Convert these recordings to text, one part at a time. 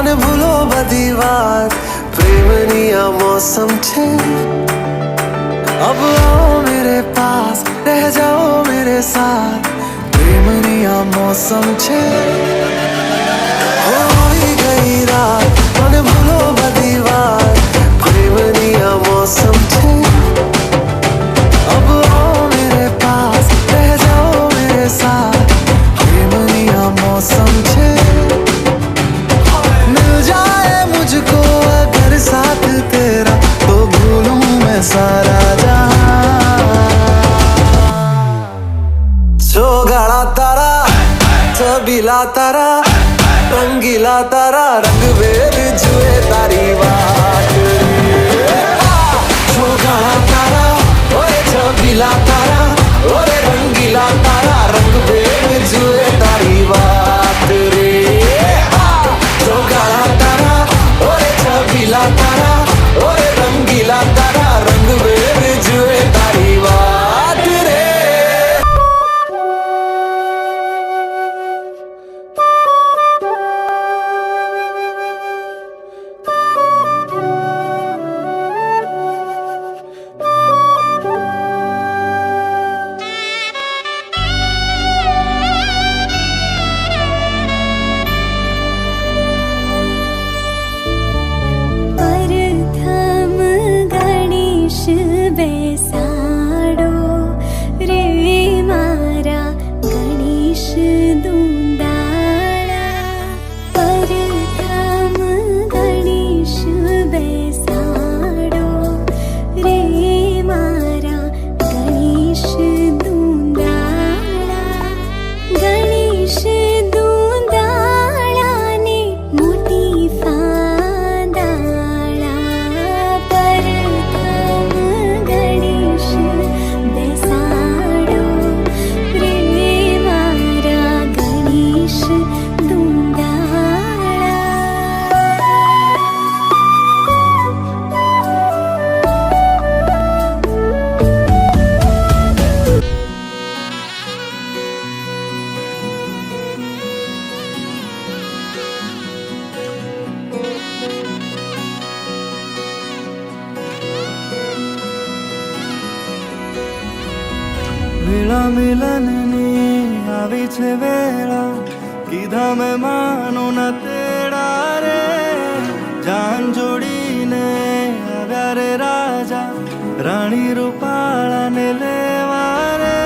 મને ભૂલો બધી વાત, પ્રેમની આ મૌસમ છે. अब आओ मेरे पास, रह जाओ मेरे साथ, प्रेमनी आ मौसम छे. होई गई रात, મને ભૂલો બધી વાત, પ્રેમની આ મૌસમ છે. अब आओ मेरे पास, रह जाओ मेरे साथ, प्रेमनी आ मौसम छे. मिल जाए मुझको अगर साथ तेरा, तो भूलूं मैं सारा. गाड़ा तारा, छबीला तारा, रंगीला तारा, रंग बेर जुए तारी बात. जो गाड़ा तारा, ओए छबीला तारा, ओए रंगीला तारा, रंग बेर जुए तारी बात रे. जो गाड़ा तारा, ओए छबीला तारा, ओए रंगीला तारा, रंग बेर जुए तारी बात रे. વેળા મિલનની આવી છે વેળા, કીધા મેં માનો ના તેડા રે. જાન જોડીને આવ્યા રે રાજા, રાણી રૂપાળાને લેવા રે.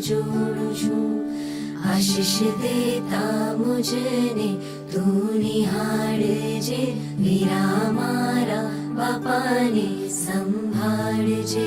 જોડું છું આશીષ દેતા મુજને તું નિહાળજે વીરા મારા બાપાને સંભાળજે